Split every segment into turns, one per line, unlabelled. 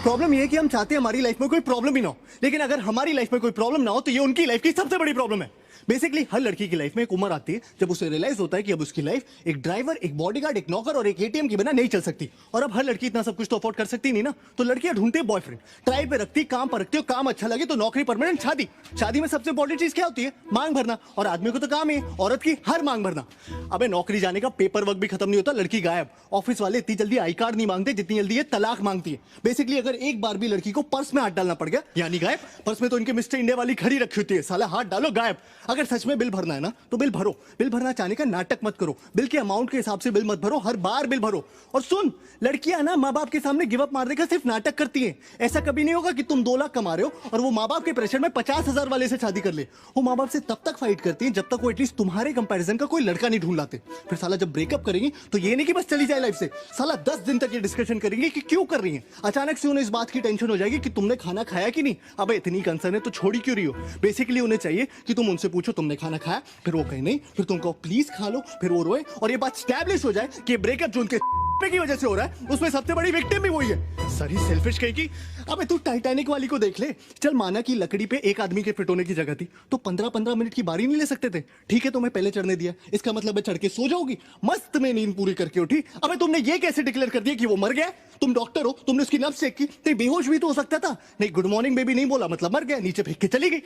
Problem ये है कि हम चाहते हैं हमारी लाइफ में कोई प्रॉब्लम ही ना हो, लेकिन अगर हमारी लाइफ में कोई प्रॉब्लम ना हो तो ये उनकी लाइफ की सबसे बड़ी प्रॉब्लम है। बेसिकली हर लड़की की लाइफ में एक उम्र आती है जब उसे रियलाइज होता है कि अब उसकी लाइफ एक ड्राइवर, एक बॉडीगार्ड, एक नौकर और एक एटीएम के बिना नहीं चल सकती। और अब हर लड़की इतना सब कुछ तो अफोर्ड कर सकती नहीं ना, तो लड़कियां ढूंढती है बॉयफ्रेंड, ट्राई पे रखती, काम पर रखती हो, काम अच्छा लगे तो नौकरी, परमानेंट, शादी। शादी में सबसे इंपॉर्टेंट चीज क्या होती है? मांग भरना। और आदमी को तो काम है औरत की हर मांग भरना। अबे नौकरी जाने का पेपर वर्क भी खत्म नहीं होता, लड़की गायब। ऑफिस वाले इतनी जल्दी आई कार्ड नहीं मांगते जितनी जल्दी ये तलाक मांगती है। बेसिकली अगर एक बार भी लड़की को पर्स में हाथ डालना पड़ गया यानी गायब। पर्स में तो इनके मिस्टर इंडिया वाली घड़ी रखी होती है, साला हाथ डालो गायब। अगर सच में बिल भरना है ना तो बिल भरो। बिल भरना चाहने का नाटक मत करो, बिल के अमाउंट के हिसाब से बिल मत भरो, हर बार बिल भरो। और सुन, लड़कियां ना माँ बाप के सामने गिव अप मारने का सिर्फ नाटक करती हैं। ऐसा कभी नहीं होगा कि तुम 2 लाख कमा रहे हो और वो माँ बाप के प्रेशर में 50,000 वाले से शादी कर ले। वो माँ बाप से तब तक फाइट करती हैं जब तक वो एटलीस्ट तुम्हारे कंपैरिजन का कोई लड़का नहीं ढूंढ लाते। फिर साला जब ब्रेकअप करेंगी तो ये नहीं कि बस चली जाए लाइफ से, साला 10 दिन तक ये डिस्कशन करेंगे कि क्यों कर रही है। अचानक से उन्हें इस बात की टेंशन हो जाएगी कि तुमने खाना खाया कि नहीं। अबे इतनी कंसर्न है तो छोड़ी क्यों रही हो? बेसिकली उन्हें चाहिए कि तुम उनसे पूछो तुमने खाना खाया, फिर वो कहे नहीं, फिर तुम कहो प्लीज खा लो, फिर वो रोए और ये बात स्टैब्लिश हो जाए कि ब्रेकअप जो उनके की वजह से हो रहा है उसमें सबसे बड़ी विक्टिम भी वही है। सरी सेल्फिश कहेगी। अबे तू टाइटैनिक वाली को देख ले। चल माना कि लकड़ी पे एक आदमी के फिट होने की जगह थी तो 15-15 मिनट की बारी नहीं ले सकते थे? ठीक है तुम्हें पहले चढ़ने दिया, इसका मतलब है चढ़ के सो जाओगी, मस्त में नींद पूरी करके उठी। अबे तुमने ये कैसे डिक्लेयर कर दिया कि वो मर गया? तुम डॉक्टर हो, तुमने उसकी नब्ज चेक की, नहीं बेहोश भी तो हो सकता था। नहीं गुड मॉर्निंग बेबी नहीं बोला मतलब मर गया, नीचे फेंक के चली गई।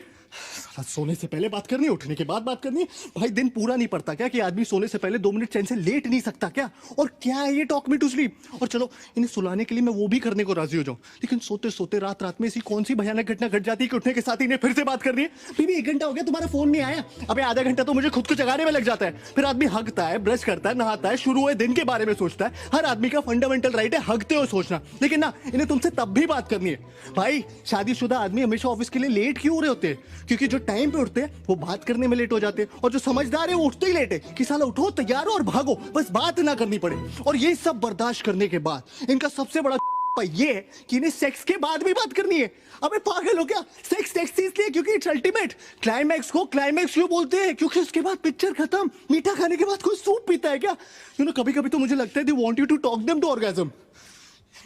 सोने से पहले बात करनी है, उठने के बाद बात करनी है। भाई दिन पूरा नहीं पड़ता क्या कि आदमी सोने से पहले 2 मिनट चैन से लेट नहीं सकता क्या? और क्या है ये टॉक मी टू स्लीप? और चलो इन्हें सुलाने के लिए मैं वो भी करने को राजी हो जाऊं, लेकिन सोते सोते रात रात में ऐसी कौन सी भयानक घटना घट जाती है कि उठने के साथ ही इन्हें फिर से बात करनी है। बीबी 1 घंटा हो गया तुम्हारा फोन नहीं आया। अबे आधा घंटा तो मुझे खुद को जगाने में लग जाता है। फिर आदमी हगता है, ब्रश करता है, नहाता है, शुरू हुए दिन के बारे में सोचता है। हर आदमी का फंडामेंटल राइट है हगते हुए सोचना, लेकिन ना इन्हें तुमसे तब भी बात करनी है। भाई शादीशुदा आदमी हमेशा ऑफिस के लिए लेट क्यों हो रहे होते हैं? क्योंकि जो टाइम पे उठते हैं वो बात करने में लेट हो जाते हैं, और जो समझदार है वो उठते ही लेट है कि साला उठो, तैयार हो और भागो, बस बात ना करनी पड़े। और ये सब बर्दाश्त करने के बाद इनका सबसे बड़ा ये है कि इन्हें सेक्स के बाद भी बात करनी है। अबे पागल हो क्या? सेक्स इसलिए क्योंकि इट्स अल्टीमेट। क्लाइमैक्स को क्लाइमैक्स क्यों बोलते हैं? क्योंकि उसके बाद पिक्चर खत्म। मीठा खाने के बाद कोई सूप पीता है क्या? कभी कभी तो मुझे लगता है they want you to talk them to orgasm.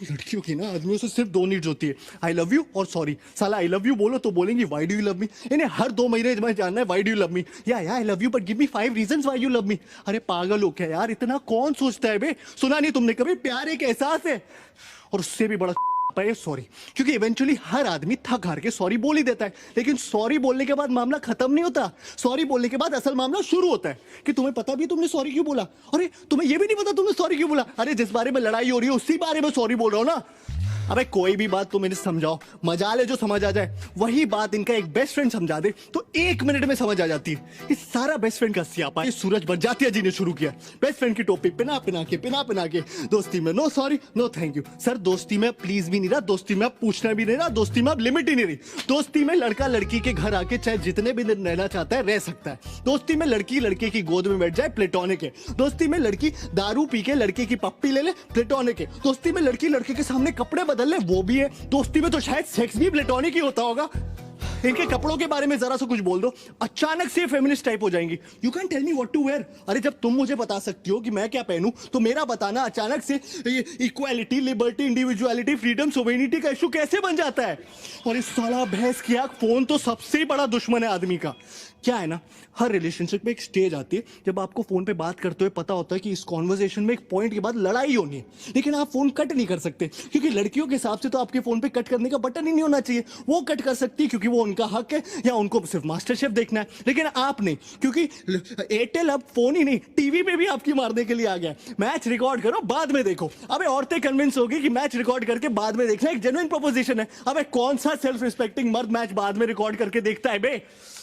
लड़कियों की ना आदमियों से सिर्फ 2 नीड्स होती है, आई लव यू और सॉरी। साला आई लव यू बोलो तो बोलेंगी why do you love me. इन्हें हर 2 महीने में जानना है why do you love me, या I love you but give me 5 reasons why you love me. अरे पागल हो क्या यार, इतना कौन सोचता है बे? सुना नहीं तुमने कभी प्यार एक एहसास है? और उससे भी बड़ा सॉरी, क्योंकि इवेंचुअली हर आदमी थक हार के सॉरी बोल ही देता है, लेकिन सॉरी बोलने के बाद मामला खत्म नहीं होता। सॉरी बोलने के बाद असल मामला शुरू होता है कि तुम्हें पता भी तुमने सॉरी क्यों बोला। अरे तुम्हें यह भी नहीं पता तुमने सॉरी क्यों बोला? अरे जिस बारे में लड़ाई हो रही है उसी बारे में सॉरी बोल रहा हूं ना। अबे कोई भी बात तुम इन्हें समझाओ, मजाल है जो समझ आ जाए। वही बात इनका एक बेस्ट फ्रेंड समझा दे तो 1 मिनट में समझ आ जाती है। इस सारा बेस्ट फ्रेंड का सियापा ये सूरज बरजातिया जी ने शुरू किया। बेस्ट फ्रेंड की टोपी पिना पिना के दोस्ती में no sorry no thank you. Sir दोस्ती में प्लीज भी नहीं रहा, दोस्ती में आप पूछना भी नहीं रहा, दोस्ती में आप लिमिट ही नहीं रही। दोस्ती में लड़का लड़की के घर आके चाहे जितने भी दिन रहना चाहता है रह सकता है। दोस्ती में लड़की लड़के की गोद में बैठ जाए, प्लेटोनिक है। दोस्ती में लड़की दारू पी के लड़के की पप्पी ले ले, प्लेटोनिक है। दोस्ती में लड़की लड़के के सामने कपड़े बदल ले, वो भी है। दोस्ती में तो शायद सेक्स भी प्लेटोनिक ही होता होगा। इनके कपड़ों के बारे में जरा सा कुछ बोल दो, अचानक से फेमिनिस्ट टाइप हो जाएंगी। You can tell me what to wear. अरे जब तुम मुझे बता सकती हो कि मैं क्या पहनूं तो मेरा बताना अचानक से equality, liberty, individuality, freedom, sovereignty का इशू कैसे बन जाता है? और इस साला भैंस की आंख फोन तो सबसे बड़ा दुश्मन है आदमी का। क्या है ना, हर रिलेशनशिप में एक स्टेज आती है जब आपको फोन पे बात करते हुए पता होता है कि इस कॉन्वर्सेशन में एक पॉइंट के बाद लड़ाई होनी है, लेकिन आप फोन कट नहीं कर सकते क्योंकि लड़कियों के हिसाब से तो आपके फोन पे कट करने का बटन ही नहीं होना चाहिए। वो कट कर सकती है क्योंकि वो उनका हक है या उनको सिर्फ मास्टर शेफ देखना है, लेकिन आप नहीं, क्योंकि एयरटेल अब फोन ही नहीं टीवी पे भी आपकी मारने के लिए आ गया। मैच रिकॉर्ड करो बाद में देखो। अबे औरतें कन्विंस होगी कि मैच रिकॉर्ड करके बाद में देखना एक जेन्युइन प्रोपोजिशन है। अबे कौन सा सेल्फ रिस्पेक्टिंग मर्द मैच बाद में रिकॉर्ड करके देखता है बे?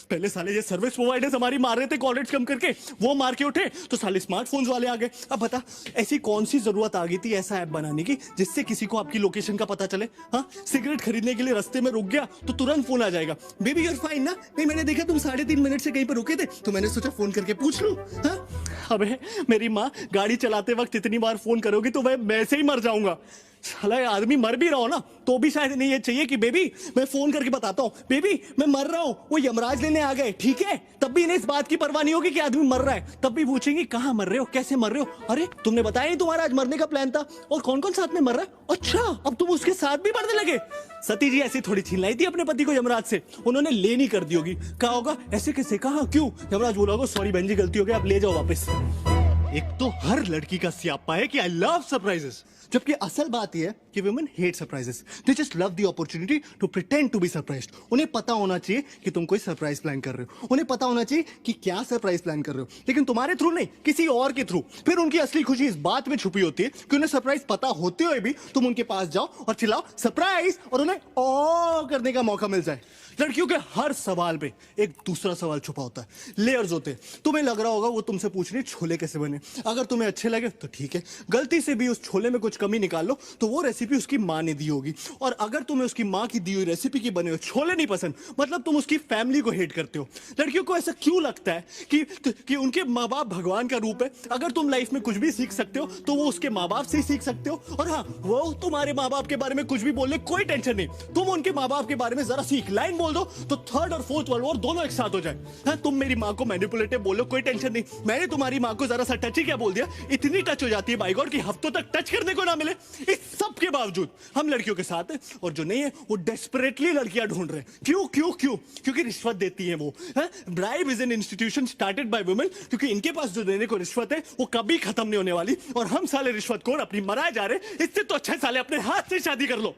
पहले साले ये सर्विस प्रोवाइडर्स हमारी मार रहे थे कॉलेज कम करके, वो मार के उठे तो साले स्मार्टफोन्स वाले आ गए। अब बता ऐसी कौन सी जरूरत आ गई थी ऐसा ऐप बनाने की जिससे किसी को आपकी लोकेशन का पता चले? हाँ, सिगरेट खरीदने के लिए रास्ते में रुक गया तो तुरंत फोन आ जाएगा, बेबी यूर फाइन ना? नहीं मैंने देखा तुम 3.5 मिनट से कहीं पर रुके थे तो मैंने सोचा फोन करके पूछ लूं। हाँ अबे मेरी माँ गाड़ी चलाते वक्त इतनी बार फोन करोगी तो मैं से ही मर जाऊंगा। साला ये आदमी मर भी रहा हो ना तो भी शायद नहीं ये चाहिए कि बेबी मैं फोन करके बताता हूँ बेबी मैं मर रहा हूँ, वो यमराज लेने आ गए, ठीक है? तब भी इन्हें इस बात की परवाह नहीं होगी कि आदमी मर रहा है, तब भी पूछेंगे कहाँ मर रहे हो, कैसे मर रहे हो, अरे तुमने बताया नहीं तुम्हारा आज मरने का प्लान था, और कौन कौन साथ में मर रहा है, अच्छा अब तुम उसके साथ भी मरने लगे। सती जी ऐसी थोड़ी छीन लाई थी अपने पति को यमराज से, उन्होंने लेनी कर दी होगी, कहा होगा ऐसे कैसे, कहा क्यों, यमराज बोला होगा सॉरी बहन जी गलती हो गई आप ले जाओ वापस। एक तो हर लड़की का स्यापा है कि आई लव सरप्राइजेस, जबकि असल बात यह है कि women hate surprises, they just love the opportunity to pretend to be surprised. उन्हें पता होना चाहिए कि तुम कोई सरप्राइज प्लान कर रहे हो, उन्हें पता होना चाहिए कि क्या सरप्राइज प्लान कर रहे हो, लेकिन तुम्हारे थ्रू नहीं, किसी और के थ्रू। फिर उनकी असली खुशी इस बात में छुपी होती है कि उन्हें सरप्राइज पता होते हुए भी तुम उनके पास जाओ और चिल्लाओ सरप्राइज, और उन्हें ओ करने का मौका मिल जाए। लड़कियों के हर सवाल पे एक दूसरा सवाल छुपा होता है, लेयर्स होते हैं। तुम्हें लग रहा होगा वो तुमसे पूछ रही छोले कैसे बने, अगर तुम्हें अच्छे लगे तो ठीक है, गलती से भी उस छोले में कुछ कमी निकाल लो तो वो रेसिपी उसकी माँ ने दी होगी, और अगर तुम्हें उसकी माँ की दी हुई रेसिपी की बने हुए छोले नहीं पसंद मतलब तुम उसकी फैमिली को हेट करते हो। लड़कियों को ऐसा क्यों लगता है कि उनके माँ बाप भगवान का रूप है, अगर तुम लाइफ में कुछ भी सीख सकते हो तो वो उसके माँ बाप से ही सीख सकते हो, और हाँ वो तुम्हारे माँ बाप के बारे में कुछ भी बोले कोई टेंशन नहीं, तुम उनके माँ बाप के बारे में जरा सी एक लाइन बोल दो तो थर्ड और फोर्थ वर्ल्ड वॉर दोनों एक साथ हो जाए। हाँ, तुम मेरी माँ को मैनिपुलेटिव बोलो कोई टेंशन नहीं, मैंने तुम्हारी माँ को जरा सा टच ही क्या बोल दिया, इतनी टच हो जाती है बाई गॉड कि हफ्तों तक टच करने को ना मिले। इस सब के बावजूद हम लड़कियों के साथ हैं, और जो नहीं है वो डेस्परेटली लड़कियां ढूंढ रहे हैं। क्यों क्यों क्यों? क्योंकि रिश्वत देती है वो। Bribe is an institution started by women, क्योंकि इनके पास जो देने को रिश्वत है वो कभी खत्म नहीं होने वाली, और हम साले रिश्वत खोर अपनी मराए जा रहे हैं। इससे तो अच्छा साले अपने हाथ से शादी कर लो।